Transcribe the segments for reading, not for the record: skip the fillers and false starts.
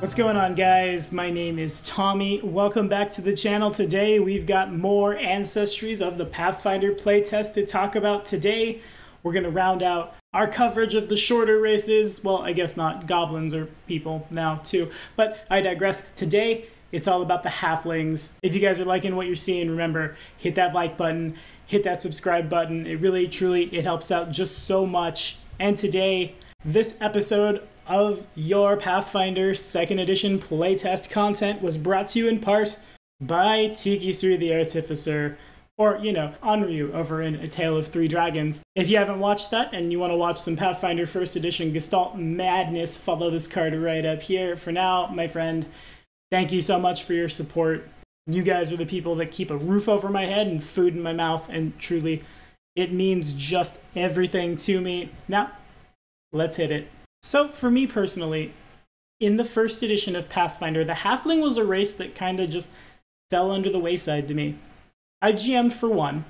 What's going on, guys? My name is Tommy. Welcome back to the channel. Today we've got more Ancestries of the Pathfinder playtest to talk about. Today we're going to round out our coverage of the shorter races. Well, I guess not. Goblins are people now too, but I digress. Today it's all about the Halflings. If you guys are liking what you're seeing, remember, hit that like button, hit that subscribe button. It really, truly, it helps out just so much. And today, this episode of your Pathfinder 2nd edition playtest content was brought to you in part by Tikisui the Artificer, or, you know, Onryu over in A Tale of Three Dragons. If you haven't watched that and you want to watch some Pathfinder 1st edition Gestalt madness, follow this card right up here. For now, my friend, thank you so much for your support. You guys are the people that keep a roof over my head and food in my mouth, and truly, it means just everything to me. Now, let's hit it. So, for me personally, in the 1st edition of Pathfinder, the Halfling was a race that kind of just fell under the wayside to me. I GM'd for one,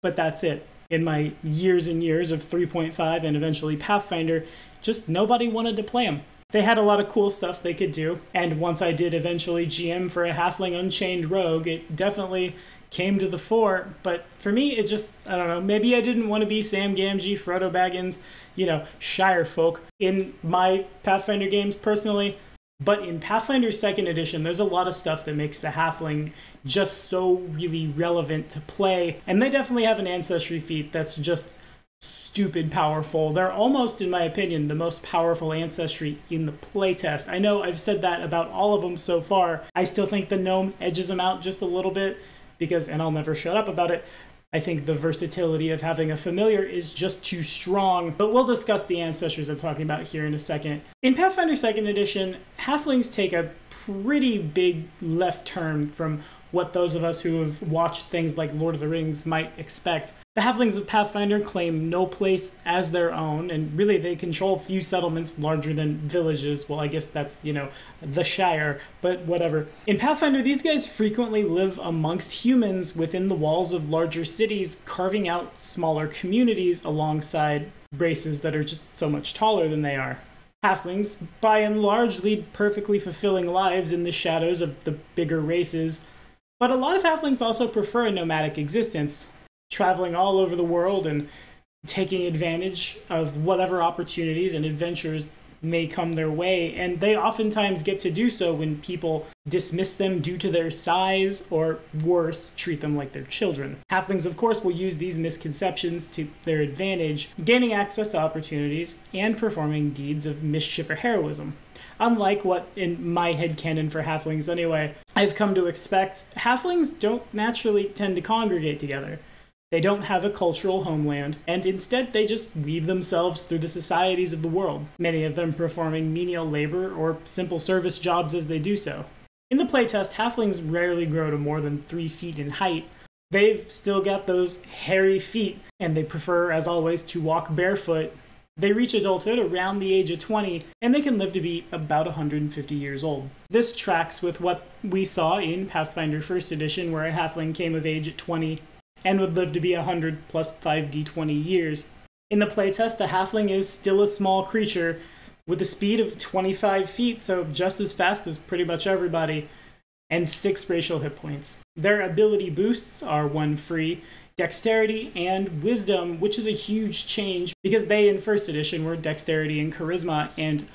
but that's it. In my years and years of 3.5 and eventually Pathfinder, just nobody wanted to play them. They had a lot of cool stuff they could do, and once I did eventually GM for a Halfling Unchained Rogue, it definitely came to the fore. But for me, it just, I don't know, maybe I didn't want to be Sam Gamgee, Frodo Baggins, you know, Shire folk in my Pathfinder games personally. But in Pathfinder 2nd edition, there's a lot of stuff that makes the Halfling just so really relevant to play. And they definitely have an Ancestry feat that's just stupid powerful. They're almost, in my opinion, the most powerful Ancestry in the playtest. I know I've said that about all of them so far. I still think the Gnome edges them out just a little bit because, and I'll never shut up about it, I think the versatility of having a familiar is just too strong, but we'll discuss the ancestors I'm talking about here in a second. In Pathfinder 2nd edition, Halflings take a pretty big left turn from what those of us who have watched things like Lord of the Rings might expect. The Halflings of Pathfinder claim no place as their own, and really they control few settlements larger than villages. Well, I guess that's, you know, the Shire, but whatever. In Pathfinder, these guys frequently live amongst humans within the walls of larger cities, carving out smaller communities alongside races that are just so much taller than they are. Halflings, by and large, lead perfectly fulfilling lives in the shadows of the bigger races, but a lot of Halflings also prefer a nomadic existence, traveling all over the world and taking advantage of whatever opportunities and adventures may come their way, and they oftentimes get to do so when people dismiss them due to their size, or worse, treat them like their children. Halflings, of course, will use these misconceptions to their advantage, gaining access to opportunities and performing deeds of mischief or heroism. Unlike what, in my headcanon for Halflings anyway, I've come to expect, Halflings don't naturally tend to congregate together. They don't have a cultural homeland, and instead they just weave themselves through the societies of the world, many of them performing menial labor or simple service jobs as they do so. In the playtest, Halflings rarely grow to more than 3 feet in height. They've still got those hairy feet, and they prefer, as always, to walk barefoot. They reach adulthood around the age of 20, and they can live to be about 150 years old. This tracks with what we saw in Pathfinder 1st edition, where a Halfling came of age at 20 and would live to be 100 plus 5d20 years. In the playtest, the Halfling is still a small creature with a speed of 25 feet, so just as fast as pretty much everybody, and 6 racial hit points. Their ability boosts are 1 free, dexterity and wisdom, which is a huge change because they in 1st edition were dexterity and charisma, and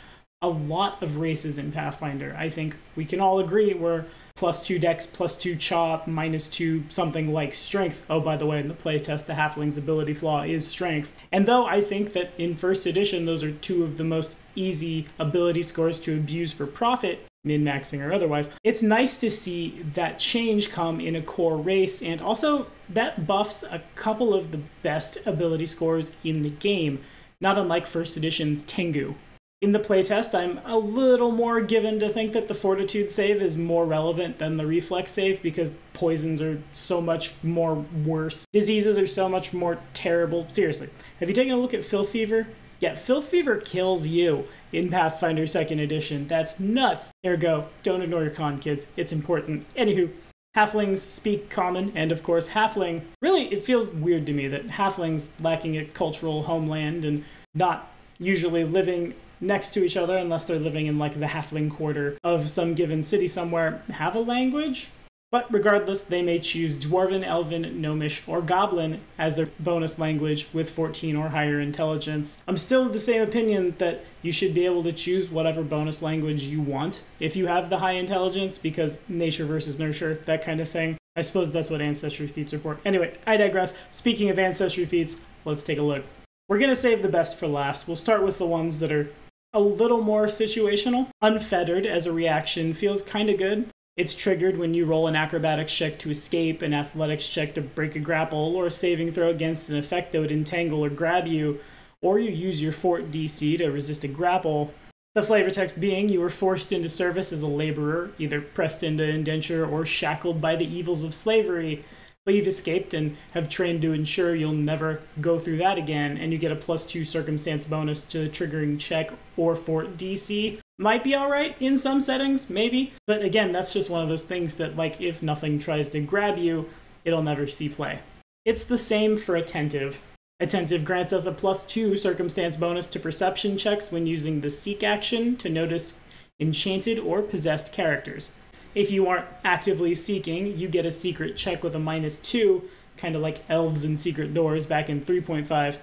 a lot of races in Pathfinder, I think we can all agree, were +2 dex, +2 chaw, -2 something like strength. Oh, by the way, in the playtest, the Halfling's ability flaw is strength. And though I think that in 1st edition, those are 2 of the most easy ability scores to abuse for profit, min-maxing or otherwise, it's nice to see that change come in a core race, and also that buffs a couple of the best ability scores in the game, not unlike 1st edition's Tengu. In the playtest, I'm a little more given to think that the Fortitude save is more relevant than the Reflex save because poisons are so much more worse. Diseases are so much more terrible. Seriously, have you taken a look at Filth Fever? Yeah, Filth Fever kills you in Pathfinder 2nd edition. That's nuts. Ergo, don't ignore your con, kids. It's important. Anywho, Halflings speak Common, and of course Halfling. Really, it feels weird to me that Halflings lacking a cultural homeland and not usually living next to each other, unless they're living in like the halfling quarter of some given city somewhere, have a language. But regardless, they may choose Dwarven, Elven, Gnomish, or Goblin as their bonus language with 14 or higher intelligence. I'm still of the same opinion that you should be able to choose whatever bonus language you want if you have the high intelligence, because nature versus nurture, that kind of thing. I suppose that's what Ancestry feats are for. Anyway, I digress. Speaking of Ancestry feats, let's take a look. We're going to save the best for last. We'll start with the ones that are a little more situational. Unfettered as a reaction feels kind of good. It's triggered when you roll an acrobatics check to escape, an athletics check to break a grapple, or a saving throw against an effect that would entangle or grab you, or you use your fort DC to resist a grapple. The flavor text being, you were forced into service as a laborer, either pressed into indenture or shackled by the evils of slavery, but you've escaped and have trained to ensure you'll never go through that again, and you get a +2 circumstance bonus to the triggering check or fort DC. Might be alright in some settings, maybe, but again, that's just one of those things that, like, if nothing tries to grab you, it'll never see play. It's the same for Attentive. Attentive grants us a +2 circumstance bonus to perception checks when using the Seek action to notice enchanted or possessed characters. If you aren't actively seeking, you get a secret check with a -2, kind of like elves and secret doors back in 3.5.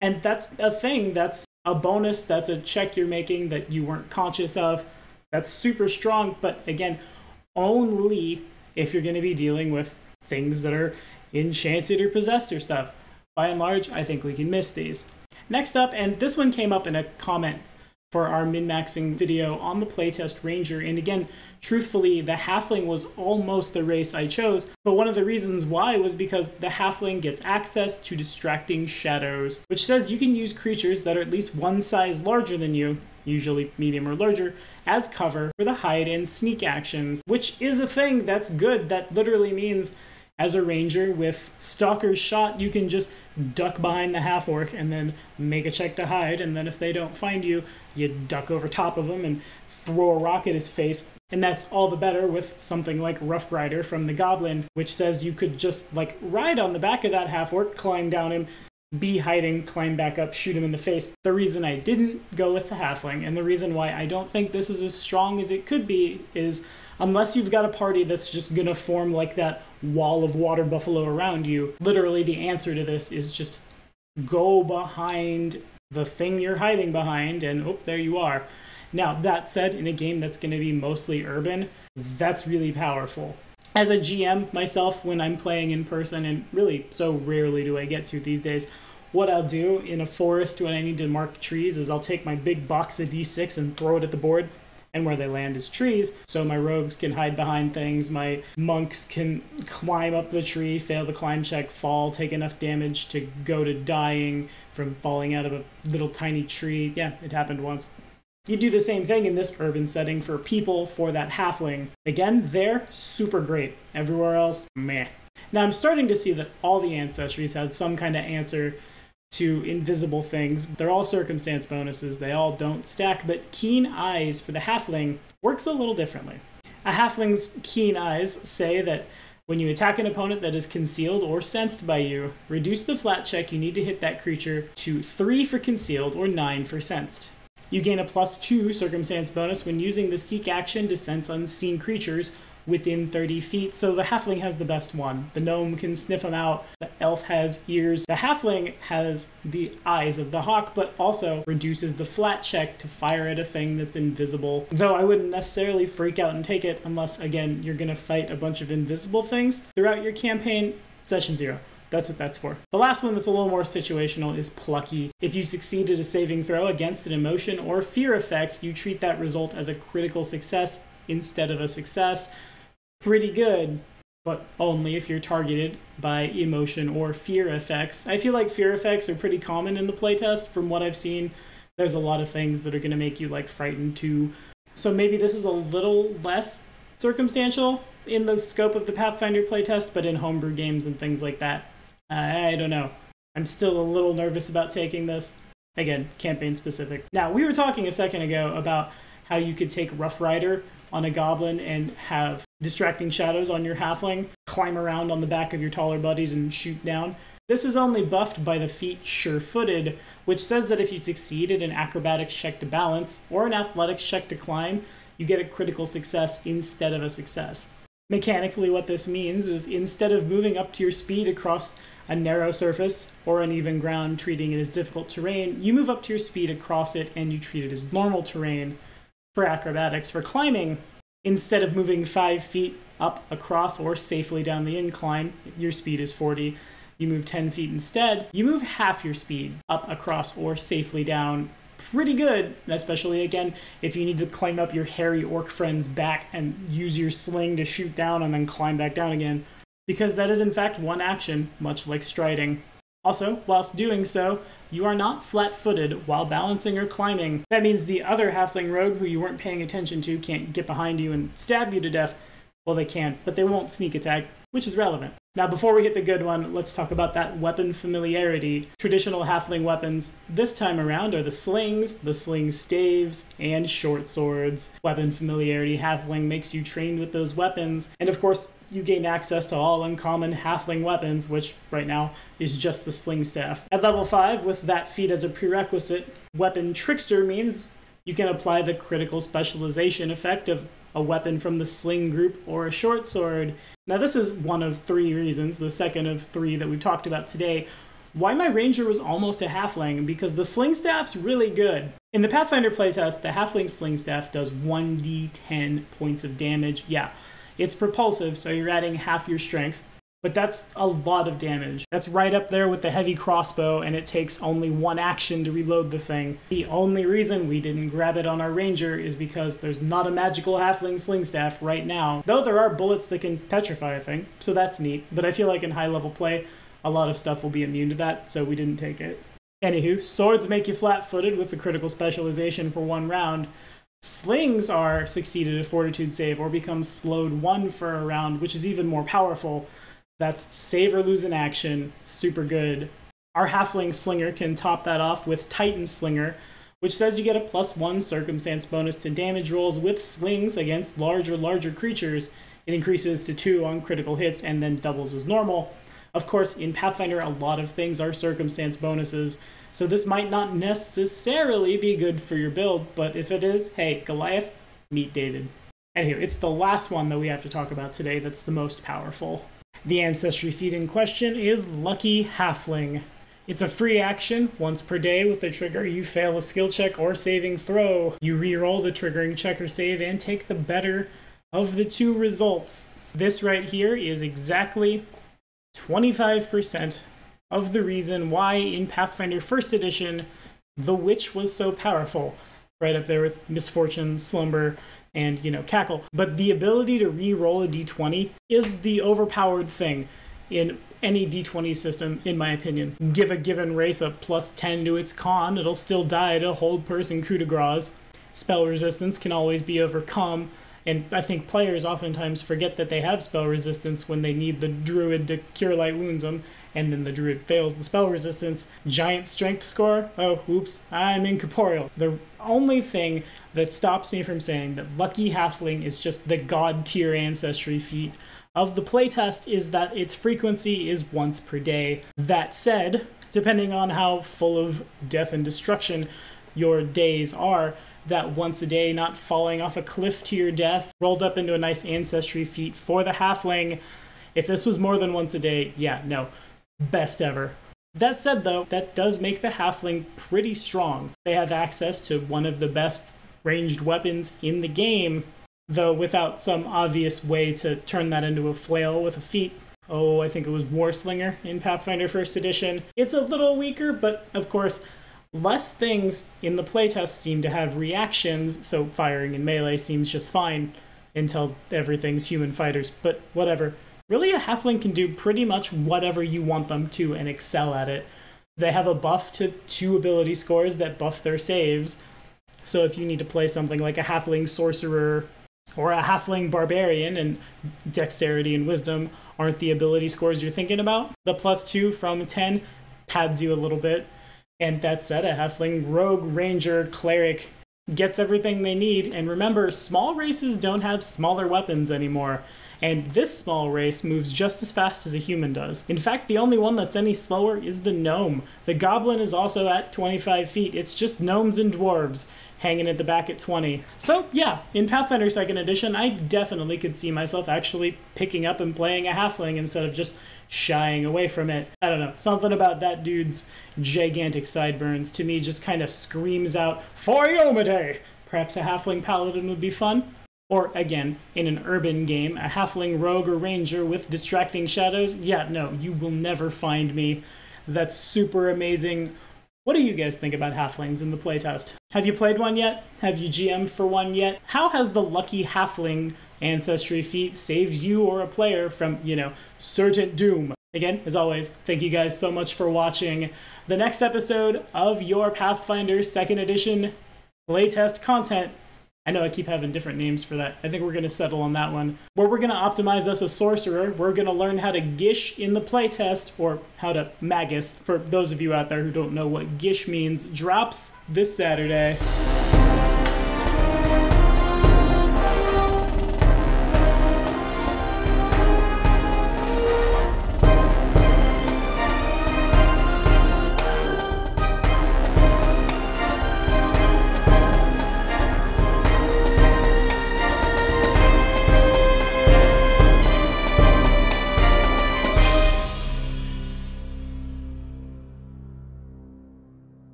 And that's a thing, that's a bonus, that's a check you're making that you weren't conscious of. That's super strong, but again, only if you're going to be dealing with things that are enchanted or possessed or stuff. By and large, I think we can miss these. Next up, and this one came up in a comment for our min-maxing video on the Playtest Ranger, and again, truthfully, the Halfling was almost the race I chose, but one of the reasons why was because the Halfling gets access to Distracting Shadows, which says you can use creatures that are at least one size larger than you, usually medium or larger, as cover for the hide and sneak actions, which is a thing that's good. That literally means as a ranger with Stalker's Shot, you can just duck behind the half-orc and then make a check to hide, and then if they don't find you, you duck over top of them and throw a rock at his face. And that's all the better with something like Rough Rider from the Goblin, which says you could just like ride on the back of that half-orc, climb down him, be hiding, climb back up, shoot him in the face. The reason I didn't go with the Halfling, and the reason why I don't think this is as strong as it could be, is unless you've got a party that's just gonna form like that wall of water buffalo around you, literally the answer to this is just go behind the thing you're hiding behind, and oh, there you are. Now, that said, in a game that's gonna be mostly urban, that's really powerful. As a GM myself, when I'm playing in person, and really so rarely do I get to these days, what I'll do in a forest when I need to mark trees is I'll take my big box of D6 and throw it at the board, and where they land is trees, so my rogues can hide behind things, my monks can climb up the tree, fail the climb check, fall, take enough damage to go to dying from falling out of a little tiny tree. Yeah, it happened once. You do the same thing in this urban setting for people for that Halfling. Again, they're super great. Everywhere else, meh. Now I'm starting to see that all the Ancestries have some kind of answer to invisible things. They're all circumstance bonuses, they all don't stack, but Keen Eyes for the Halfling works a little differently. A Halfling's Keen Eyes say that when you attack an opponent that is concealed or sensed by you, reduce the flat check you need to hit that creature to 3 for concealed or 9 for sensed. You gain a +2 circumstance bonus when using the Seek action to sense unseen creatures within 30 feet, so the Halfling has the best one. The gnome can sniff them out, the elf has ears, the Halfling has the eyes of the hawk, but also reduces the flat check to fire at a thing that's invisible. Though I wouldn't necessarily freak out and take it unless, again, you're gonna fight a bunch of invisible things throughout your campaign. Session 0. That's what that's for. The last one that's a little more situational is Plucky. If you succeed at a saving throw against an emotion or fear effect, you treat that result as a critical success instead of a success. Pretty good, but only if you're targeted by emotion or fear effects. I feel like fear effects are pretty common in the playtest. From what I've seen, there's a lot of things that are going to make you like frightened too. So maybe this is a little less circumstantial in the scope of the Pathfinder playtest, but in homebrew games and things like that, I don't know. I'm still a little nervous about taking this. Again, campaign specific. Now, we were talking a second ago about how you could take Rough Rider on a goblin and have Distracting Shadows on your Halfling, climb around on the back of your taller buddies and shoot down. This is only buffed by the feat Sure-Footed, which says that if you succeed in an acrobatics check to balance or an athletics check to climb, you get a critical success instead of a success. Mechanically, what this means is instead of moving up to your speed across a narrow surface or uneven ground, treating it as difficult terrain, you move up to your speed across it and you treat it as normal terrain. For acrobatics, for climbing, instead of moving 5 feet up across or safely down the incline, your speed is 40, you move 10 feet instead, you move half your speed up across or safely down. Pretty good, especially again if you need to climb up your hairy orc friend's back and use your sling to shoot down and then climb back down again, because that is in fact one action, much like striding. Also, whilst doing so, you are not flat-footed while balancing or climbing. That means the other halfling rogue who you weren't paying attention to can't get behind you and stab you to death. Well, they can, but they won't sneak attack, which is relevant. Now, before we hit the good one, let's talk about that weapon familiarity. Traditional halfling weapons this time around are the sling staves, and short swords. Weapon familiarity halfling makes you trained with those weapons, and of course, you gain access to all uncommon halfling weapons, which right now is just the sling staff. At level 5, with that feat as a prerequisite, weapon trickster means you can apply the critical specialization effect of a weapon from the sling group or a short sword. Now this is one of 3 reasons, the second of 3 that we've talked about today, why my ranger was almost a halfling, because the sling staff's really good. In the Pathfinder playtest, the halfling sling staff does 1d10 points of damage. Yeah, it's propulsive, so you're adding half your strength, but that's a lot of damage. That's right up there with the heavy crossbow, and it takes only 1 action to reload the thing. The only reason we didn't grab it on our ranger is because there's not a magical halfling sling staff right now, though there are bullets that can petrify a thing, so that's neat. But I feel like in high level play, a lot of stuff will be immune to that, so we didn't take it. Anywho, swords make you flat-footed with the critical specialization for 1 round. Slings are succeeded a fortitude save or become slowed 1 for a round, which is even more powerful. That's save or lose an action, super good. Our halfling slinger can top that off with Titan Slinger, which says you get a +1 circumstance bonus to damage rolls with slings against larger creatures. It increases to 2 on critical hits and then doubles as normal. Of course, in Pathfinder, a lot of things are circumstance bonuses, so this might not necessarily be good for your build, but if it is, hey, Goliath, meet David. Anyway, it's the last one that we have to talk about today that's the most powerful. The Ancestry feat in question is Lucky Halfling. It's a free action. Once per day with the trigger, you fail a skill check or saving throw. You re-roll the triggering check or save and take the better of the 2 results. This right here is exactly 25% of the reason why in Pathfinder 1st Edition, the Witch was so powerful. Right up there with Misfortune, Slumber, and, Cackle. But the ability to re-roll a d20 is the overpowered thing in any d20 system, in my opinion. Give a given race a +10 to its con, it'll still die to hold person coup de grace. Spell resistance can always be overcome, and I think players oftentimes forget that they have spell resistance when they need the druid to cure light wounds them, and then the druid fails the spell resistance. Giant strength score? Oh, oops, I'm incorporeal. The only thing that stops me from saying that Lucky Halfling is just the god tier ancestry feat of the playtest is that its frequency is once per day. That said, depending on how full of death and destruction your days are, that once a day not falling off a cliff to your death rolled up into a nice ancestry feat for the halfling. If this was more than once a day, yeah, no, best ever. That said though, that does make the halfling pretty strong. They have access to one of the best ranged weapons in the game, though without some obvious way to turn that into a flail with a feat. Oh, I think it was Warslinger in Pathfinder 1st Edition. It's a little weaker, but of course, less things in the playtest seem to have reactions, so firing in melee seems just fine until everything's human fighters, but whatever. Really, a halfling can do pretty much whatever you want them to and excel at it. They have a buff to 2 ability scores that buff their saves, so if you need to play something like a halfling sorcerer or a halfling barbarian, and dexterity and wisdom aren't the ability scores you're thinking about, the +2 from 10 pads you a little bit. And that said, a halfling rogue, ranger, cleric gets everything they need. And remember, small races don't have smaller weapons anymore. and this small race moves just as fast as a human does. In fact, the only one that's any slower is the gnome. The goblin is also at 25 feet. It's just gnomes and dwarves hanging at the back at 20. So yeah, in Pathfinder 2nd Edition, I definitely could see myself actually picking up and playing a halfling instead of just shying away from it. I don't know, something about that dude's gigantic sideburns to me just kind of screams out, "For Yomade!" Perhaps a halfling paladin would be fun. Or, again, in an urban game, a halfling rogue or ranger with distracting shadows. Yeah, no, you will never find me. That's super amazing. What do you guys think about halflings in the playtest? Have you played one yet? Have you GM'd for one yet? How has the lucky halfling ancestry feat saved you or a player from, certain doom? Again, as always, thank you guys so much for watching the next episode of your Pathfinder 2nd Edition playtest content. I know I keep having different names for that. I think we're going to settle on that one. Where we're going to optimize us a sorcerer, we're going to learn how to gish in the playtest, or how to magus, for those of you out there who don't know what gish means, drops this Saturday.